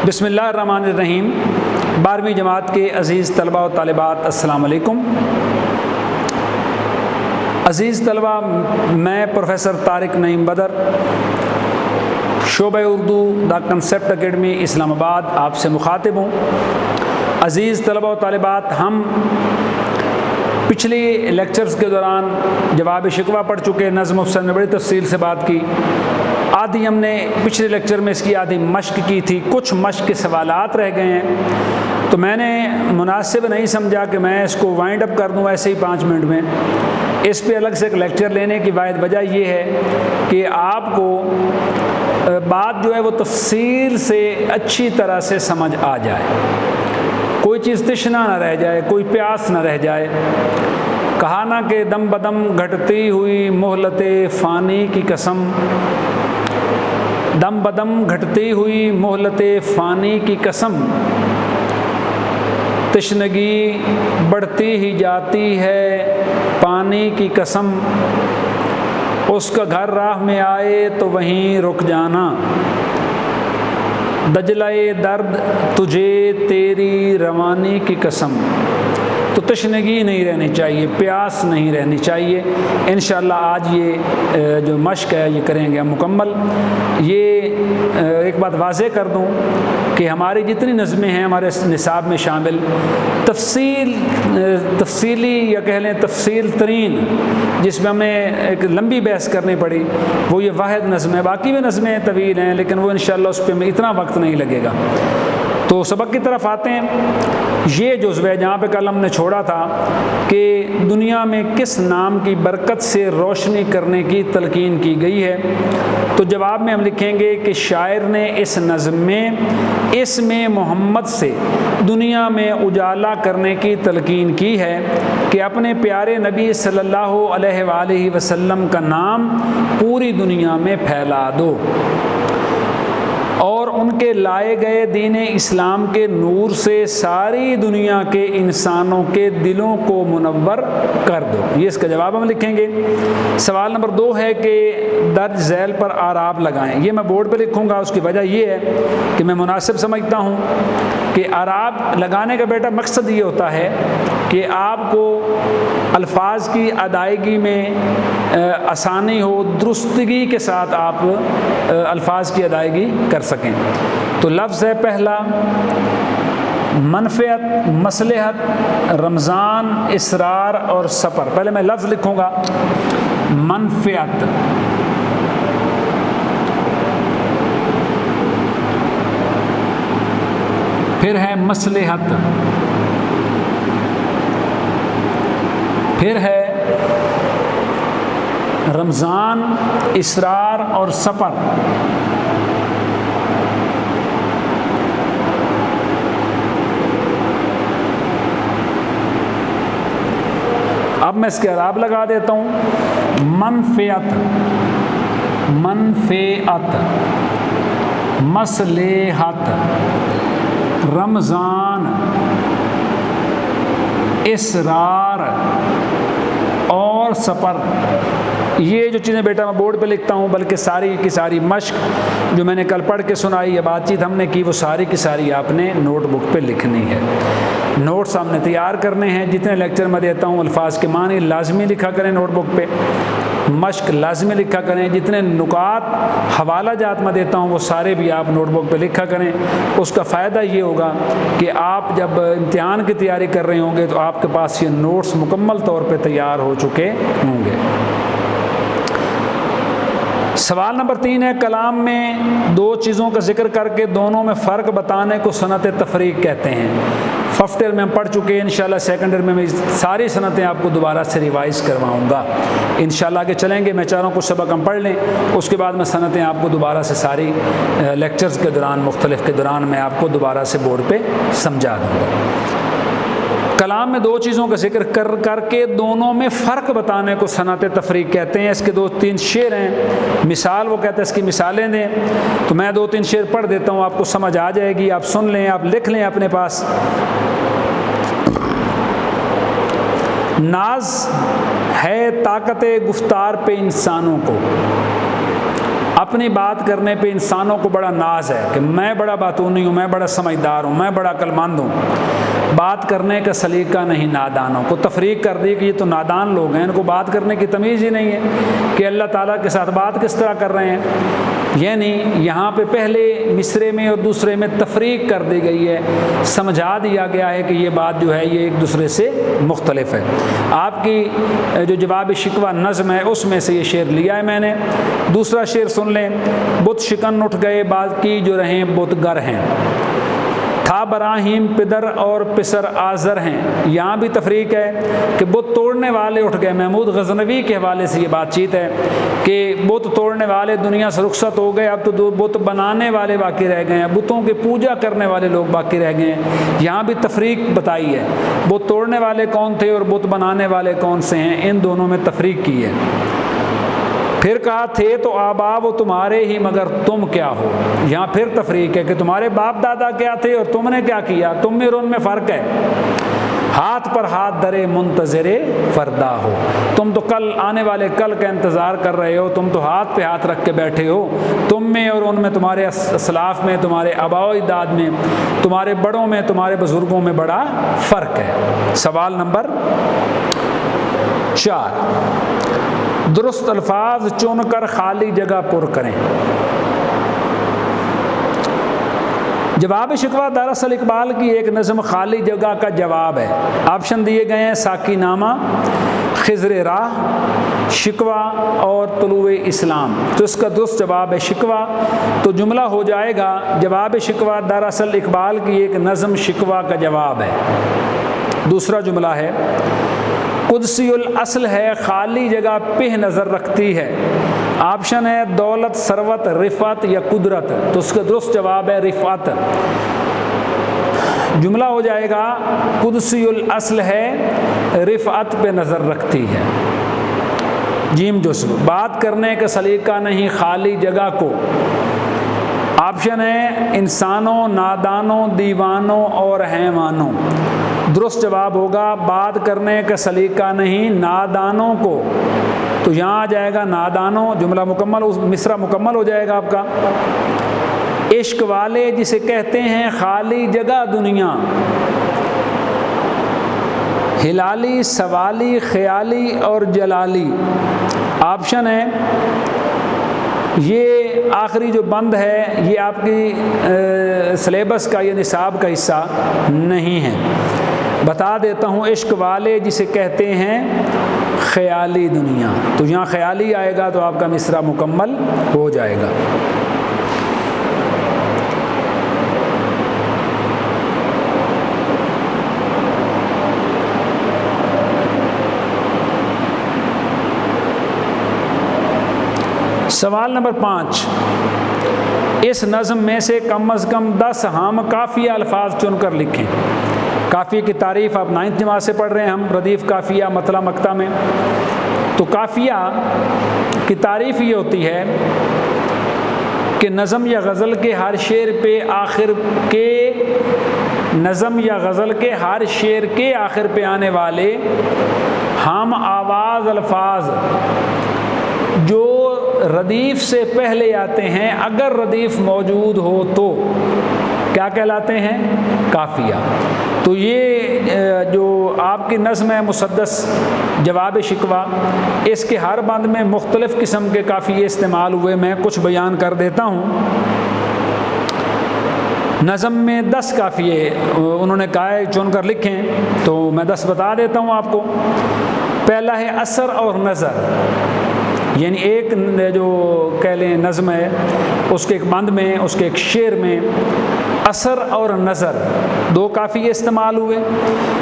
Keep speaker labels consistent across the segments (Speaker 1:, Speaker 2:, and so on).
Speaker 1: بسم اللہ الرحمن الرحیم۔ 12ویں جماعت کے عزیز طلباء و طالبات، السلام علیکم۔ عزیز طلباء، میں پروفیسر طارق نعیم بدر، شعبہ اردو دا کنسیپٹ اکیڈمی اسلام آباد آپ سے مخاطب ہوں۔ عزیز طلباء و طالبات، ہم پچھلی لیکچرز کے دوران جواب شکوہ پڑھ چکے، نظم افسر نے بڑی تفصیل سے بات کی۔ آدھی ہم نے پچھلے لیکچر میں اس کی آدھی مشق کی تھی، کچھ مشق کے سوالات رہ گئے ہیں، تو میں نے مناسب نہیں سمجھا کہ میں اس کو وائنڈ اپ کر دوں ایسے ہی 5 منٹ میں۔ اس پہ الگ سے ایک لیکچر لینے کی واحد وجہ یہ ہے کہ آپ کو بات جو ہے وہ تفصیل سے اچھی طرح سے سمجھ آ جائے، کوئی چیز تشنا نہ رہ جائے، کوئی پیاس نہ رہ جائے۔ کہا نا کہ دم بدم گھٹتی ہوئی مہلت فانی کی قسم، دم بدم گھٹتی ہوئی مہلت فانی کی قسم، تشنگی بڑھتی ہی جاتی ہے پانی کی قسم، اس کا گھر راہ میں آئے تو وہیں رک جانا، دجلے درد تجھے تیری روانی کی قسم۔ تو تشنگی نہیں رہنی چاہیے، پیاس نہیں رہنی چاہیے۔ انشاءاللہ آج یہ جو مشق ہے یہ کریں گے ہم مکمل۔ یہ ایک بات واضح کر دوں کہ ہماری جتنی نظمیں ہیں ہمارے نصاب میں شامل، تفصیلی یا کہہ لیں تفصیل ترین، جس میں ہمیں ایک لمبی بحث کرنی پڑی، وہ یہ واحد نظم ہے۔ باقی بھی نظمیں طویل ہیں لیکن وہ انشاءاللہ اس پہ میں اتنا وقت نہیں لگے گا۔ تو سبق کی طرف آتے ہیں۔ یہ جزو ہے جہاں پہ کل ہم نے چھوڑا تھا کہ دنیا میں کس نام کی برکت سے روشنی کرنے کی تلقین کی گئی ہے، تو جواب میں ہم لکھیں گے کہ شاعر نے اس نظم میں اسم محمد سے دنیا میں اجالا کرنے کی تلقین کی ہے کہ اپنے پیارے نبی صلی اللہ علیہ وآلہ وسلم کا نام پوری دنیا میں پھیلا دو اور ان کے لائے گئے دین اسلام کے نور سے ساری دنیا کے انسانوں کے دلوں کو منور کر دو۔ یہ اس کا جواب ہم لکھیں گے۔ سوال نمبر 2 ہے کہ درج ذیل پر اعراب لگائیں۔ یہ میں بورڈ پہ لکھوں گا، اس کی وجہ یہ ہے کہ میں مناسب سمجھتا ہوں کہ اعراب لگانے کا بیٹا مقصد یہ ہوتا ہے کہ آپ کو الفاظ کی ادائیگی میں آسانی ہو، درستگی کے ساتھ آپ الفاظ کی ادائیگی کر سکیں۔ تو لفظ ہے پہلا منفعت، مصلحت، رمضان، اسرار اور سفر۔ پہلے میں لفظ لکھوں گا منفعت، پھر ہے مصلحت، پھر ہے رمضان، اسرار اور سفر۔ اب میں اس کے اعراب لگا دیتا ہوں۔ منفعت، منفعت، مصلحت، رمضان، اسرار اور سفر۔ یہ جو چیزیں بیٹا میں بورڈ پہ لکھتا ہوں، بلکہ ساری کی ساری مشق جو میں نے کل پڑھ کے سنائی یا بات چیت ہم نے کی، وہ ساری کی ساری آپ نے نوٹ بک پہ لکھنی ہے۔ نوٹس ہم نے تیار کرنے ہیں۔ جتنے لیکچر میں دیتا ہوں الفاظ کے معنی لازمی لکھا کریں نوٹ بک پہ، مشق لازمی لکھا کریں۔ جتنے نکات حوالہ جات میں دیتا ہوں وہ سارے بھی آپ نوٹ بک پہ لکھا کریں۔ اس کا فائدہ یہ ہوگا کہ آپ جب امتحان کی تیاری کر رہے ہوں گے تو آپ کے پاس یہ نوٹس مکمل طور پہ تیار ہو چکے ہوں گے۔ سوال نمبر 3 ہے، کلام میں 2 چیزوں کا ذکر کر کے دونوں میں فرق بتانے کو صنعت تفریق کہتے ہیں۔ فرسٹ ایئر میں ہم پڑھ چکے ہیں، انشاءاللہ سیکنڈ ایئر میں ساری صنعتیں آپ کو دوبارہ سے ریوائز کرواؤں گا۔ انشاءاللہ آگے چلیں گے، میں چاہ رہا ہوں کچھ سبق ہم پڑھ لیں، اس کے بعد میں صنعتیں آپ کو دوبارہ سے ساری لیکچرز کے دوران مختلف کے دوران میں آپ کو دوبارہ سے بورڈ پہ سمجھا دوں گا۔ کلام میں 2 چیزوں کا ذکر کر کے دونوں میں فرق بتانے کو صنعت تفریق کہتے ہیں۔ اس کے 2-3 شعر ہیں، مثال وہ کہتے ہیں اس کی مثالیں دیں، تو میں 2-3 شعر پڑھ دیتا ہوں، آپ کو سمجھ آ جائے گی، آپ سن لیں، آپ لکھ لیں اپنے پاس۔ ناز ہے طاقت گفتار پہ انسانوں کو، اب اپنی بات کرنے پہ انسانوں کو بڑا ناز ہے کہ میں بڑا باتونی ہوں، میں بڑا سمجھدار ہوں، میں بڑا عقلمند ہوں۔ بات کرنے کا سلیقہ نہیں نادانوں کو، تفریق کر دی کہ یہ تو نادان لوگ ہیں، ان کو بات کرنے کی تمیز ہی نہیں ہے کہ اللہ تعالیٰ کے ساتھ بات کس طرح کر رہے ہیں۔ یعنی یہاں پہ پہلے مصرے میں اور دوسرے میں تفریق کر دی گئی ہے، سمجھا دیا گیا ہے کہ یہ بات جو ہے یہ ایک دوسرے سے مختلف ہے۔ آپ کی جو جواب شکوہ نظم ہے اس میں سے یہ شعر لیا ہے میں نے۔ دوسرا شعر سن لیں۔ بت شکن اٹھ گئے باقی جو رہیں بت گر ہیں، تھا براہیم پدر اور پسر آزر ہیں۔ یہاں بھی تفریق ہے کہ بت توڑنے والے اٹھ گئے۔ محمود غزنوی کے حوالے سے یہ بات چیت ہے کہ بت توڑنے والے دنیا سے رخصت ہو گئے، اب تو بت بنانے والے باقی رہ گئے ہیں، بتوں کی پوجا کرنے والے لوگ باقی رہ گئے ہیں۔ یہاں بھی تفریق بتائی ہے، بت توڑنے والے کون تھے اور بت بنانے والے کون سے ہیں، ان دونوں میں تفریق کی ہے۔ پھر کہا تھے تو آبا وہ تمہارے ہی مگر تم کیا ہو۔ یہاں پھر تفریق ہے کہ تمہارے باپ دادا کیا تھے اور تم نے کیا کیا، تم میں اور ان میں فرق ہے۔ ہاتھ پر ہاتھ درے منتظر فردا ہو، تم تو کل آنے والے کل کا انتظار کر رہے ہو، تم تو ہاتھ پہ ہاتھ رکھ کے بیٹھے ہو۔ تم میں اور ان میں، تمہارے اسلاف میں، تمہارے آباء و اجداد میں، تمہارے بڑوں میں، تمہارے بزرگوں میں بڑا فرق ہے۔ سوال نمبر 4، درست الفاظ چن کر خالی جگہ پر کریں۔ جواب شکوہ دراصل اقبال کی ایک نظم خالی جگہ کا جواب ہے۔ آپشن دیے گئے ہیں ساکی نامہ، خضر راہ، شکوہ اور طلوع اسلام۔ تو اس کا درست جواب ہے شکوہ۔ تو جملہ ہو جائے گا جواب شکوہ دراصل اقبال کی ایک نظم شکوہ کا جواب ہے۔ دوسرا جملہ ہے قدسی الاصل ہے خالی جگہ پہ نظر رکھتی ہے۔ آپشن ہے دولت، ثروت، رفعت یا قدرت۔ تو اس کا درست جواب ہے رفعت۔ جملہ ہو جائے گا قدسی الاصل ہے رفعت پہ نظر رکھتی ہے۔ جیم جزم، بات کرنے کا سلیقہ نہیں خالی جگہ کو۔ آپشن ہے انسانوں، نادانوں، دیوانوں اور حیوانوں۔ درست جواب ہوگا بات کرنے کا سلیقہ نہیں نادانوں کو۔ تو یہاں آ جائے گا نادانوں، جملہ مکمل، مصرع مکمل ہو جائے گا آپ کا۔ عشق والے جسے کہتے ہیں خالی جگہ دنیا، ہلالی، سوالی، خیالی اور جلالی۔ آپشن ہے یہ آخری جو بند ہے یہ آپ کی سلیبس کا یا نصاب کا حصہ نہیں ہے۔ بتا دیتا ہوں عشق والے جسے کہتے ہیں خیالی دنیا۔ تو یہاں خیالی آئے گا تو آپ کا مصرع مکمل ہو جائے گا۔ سوال نمبر 5، اس نظم میں سے کم از کم 10 ہم کافیہ الفاظ چن کر لکھیں۔ کافیہ کی تعریف آپ 9th جماعت سے پڑھ رہے ہیں ہم، ردیف کافیہ مطلع مقطع میں۔ تو کافیہ کی تعریف یہ ہوتی ہے کہ نظم یا غزل کے ہر شعر پہ آخر کے نظم یا غزل کے ہر شعر کے آخر پہ آنے والے ہم آواز الفاظ جو ردیف سے پہلے آتے ہیں، اگر ردیف موجود ہو تو کیا کہلاتے ہیں؟ کافیہ۔ تو یہ جو آپ کی نظم ہے مسدس جواب شکوہ، اس کے ہر بند میں مختلف قسم کے کافیے استعمال ہوئے، میں کچھ بیان کر دیتا ہوں۔ نظم میں 10 کافیے انہوں نے کہا ہے چن کر لکھیں، تو میں 10 بتا دیتا ہوں آپ کو۔ پہلا ہے اثر اور نظر، یعنی ایک جو کہہ لیں نظم ہے اس کے ایک بند میں، اس کے ایک شعر میں اثر اور نظر 2 کافیے استعمال ہوئے۔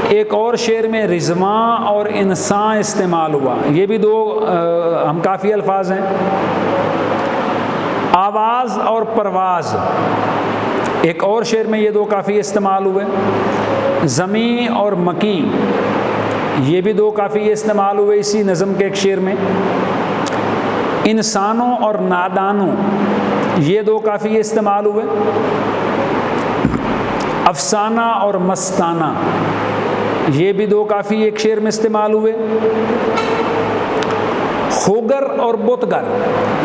Speaker 1: ایک اور شعر میں رضواں اور انسان استعمال ہوا، یہ بھی 2 ہم کافی الفاظ ہیں۔ آواز اور پرواز، ایک اور شعر میں یہ 2 کافی استعمال ہوئے۔ زمیں اور مکی، یہ بھی 2 کافی استعمال ہوئے اسی نظم کے ایک شعر میں۔ انسانوں اور نادانوں، یہ 2 کافی استعمال ہوئے۔ افسانہ اور مستانہ، یہ بھی 2 کافی ایک شعر میں استعمال ہوئے۔ خوگر اور بتگر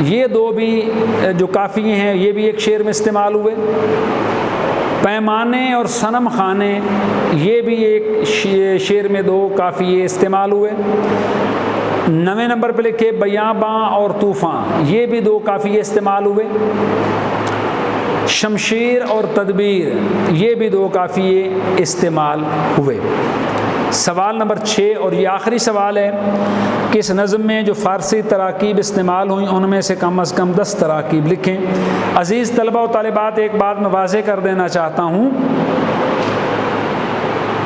Speaker 1: یہ دو بھی جو قافیے ہیں یہ بھی ایک شعر میں استعمال ہوئے۔ پیمانے اور صنم خانے یہ بھی ایک شعر میں دو قافیے استعمال ہوئے۔ 9 نمبر پہ لکھے بیاباں اور طوفان یہ بھی دو قافیے استعمال ہوئے۔ شمشیر اور تدبیر یہ بھی دو قافیے استعمال ہوئے۔ سوال نمبر 6 اور یہ آخری سوال ہے کہ اس نظم میں جو فارسی تراکیب استعمال ہوئیں ان میں سے کم از کم 10 تراکیب لکھیں۔ عزیز طلبہ و طالبات، ایک بات میں واضح کر دینا چاہتا ہوں،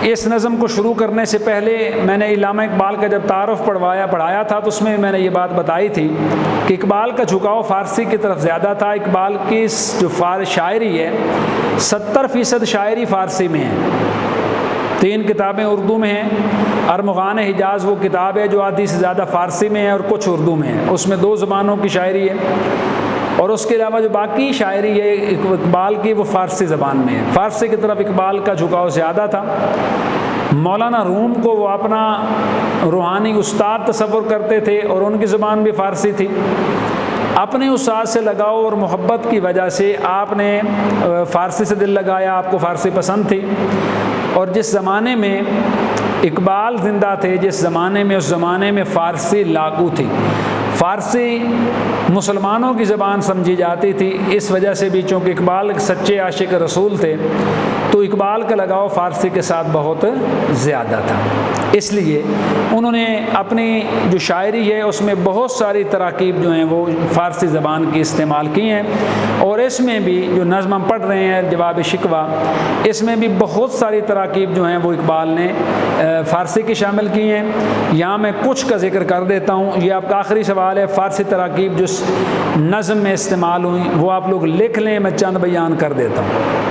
Speaker 1: اس نظم کو شروع کرنے سے پہلے میں نے علامہ اقبال کا جب تعارف پڑھایا تھا تو اس میں نے یہ بات بتائی تھی کہ اقبال کا جھکاؤ فارسی کی طرف زیادہ تھا۔ اقبال کی جو شاعری ہے 70% شاعری فارسی میں ہے، 3 کتابیں اردو میں ہیں۔ ارمغان حجاز وہ کتاب ہے جو آدھی سے زیادہ فارسی میں ہے اور کچھ اردو میں ہے، اس میں 2 زبانوں کی شاعری ہے، اور اس کے علاوہ جو باقی شاعری ہے اقبال کی وہ فارسی زبان میں ہے۔ فارسی کی طرف اقبال کا جھکاؤ زیادہ تھا۔ مولانا روم کو وہ اپنا روحانی استاد تصور کرتے تھے اور ان کی زبان بھی فارسی تھی۔ اپنے استاد سے لگاؤ اور محبت کی وجہ سے آپ نے فارسی سے دل لگایا، آپ کو فارسی پسند تھی، اور جس زمانے میں اقبال زندہ تھے، جس زمانے میں، اس زمانے میں فارسی لاگو تھی، فارسی مسلمانوں کی زبان سمجھی جاتی تھی۔ اس وجہ سے بھی چونکہ اقبال سچے عاشق رسول تھے تو اقبال کا لگاؤ فارسی کے ساتھ بہت زیادہ تھا، اس لیے انہوں نے اپنی جو شاعری ہے اس میں بہت ساری تراکیب جو ہیں وہ فارسی زبان کی استعمال کی ہیں، اور اس میں بھی جو نظم ہم پڑھ رہے ہیں جواب شکوہ، اس میں بھی بہت ساری تراکیب جو ہیں وہ اقبال نے فارسی کی شامل کی ہیں۔ یہاں میں کچھ کا ذکر کر دیتا ہوں، یہ آپ کا آخری سوال ہے۔ فارسی تراکیب جو نظم میں استعمال ہوئیں وہ آپ لوگ لکھ لیں، میں چند بیان کر دیتا ہوں۔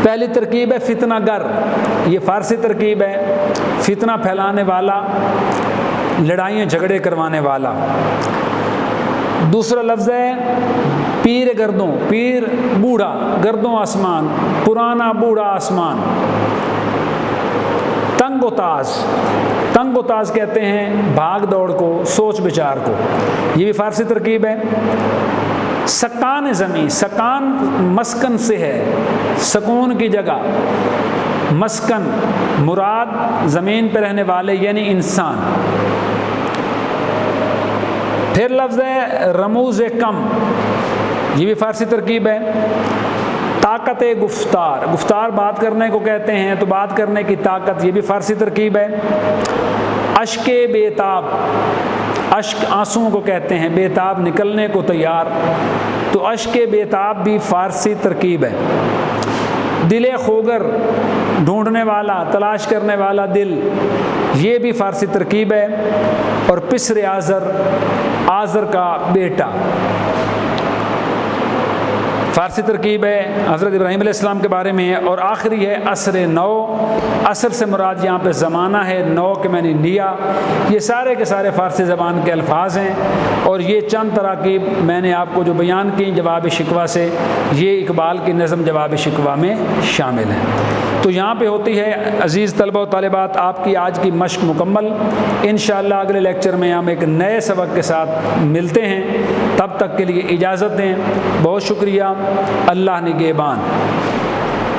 Speaker 1: پہلی ترکیب ہے فتنہ گر، یہ فارسی ترکیب ہے، فتنہ پھیلانے والا، لڑائیاں جھگڑے کروانے والا۔ دوسرا لفظ ہے پیر گردوں، پیر بوڑھا، گردوں آسمان، پرانا بوڑھا آسمان۔ تنگ و تاز، تنگ و تاز کہتے ہیں بھاگ دوڑ کو، سوچ بچار کو، یہ بھی فارسی ترکیب ہے۔ سکان زمین، سکان مسکن سے ہے، سکون کی جگہ، مسکن مراد زمین پہ رہنے والے یعنی انسان۔ پھر لفظ ہے رموز کم، یہ بھی فارسی ترکیب ہے۔ طاقت گفتار، گفتار بات کرنے کو کہتے ہیں تو بات کرنے کی طاقت، یہ بھی فارسی ترکیب ہے۔ اشک بیتاب، اشک آنسوؤں کو کہتے ہیں، بیتاب نکلنے کو تیار، تو اشک بیتاب بھی فارسی ترکیب ہے۔ دل خوگر، ڈھونڈنے والا، تلاش کرنے والا دل، یہ بھی فارسی ترکیب ہے۔ اور پسر آذر، آذر کا بیٹا، فارسی ترکیب ہے، حضرت ابراہیم علیہ السلام کے بارے میں ہے۔ اور آخری ہے عصر نو، عصر سے مراد یہاں پہ زمانہ ہے، نو کے معنی نیا۔ یہ سارے کے سارے فارسی زبان کے الفاظ ہیں، اور یہ چند تراکیب میں نے آپ کو جو بیان کی جواب شکوہ سے، یہ اقبال کی نظم جواب شکوہ میں شامل ہیں۔ تو یہاں پہ ہوتی ہے عزیز طلبہ و طالبات آپ کی آج کی مشق مکمل۔ انشاءاللہ اگلے لیکچر میں ہم ایک نئے سبق کے ساتھ ملتے ہیں، تب تک کے لیے اجازت دیں۔ بہت شکریہ، اللہ نگہبان۔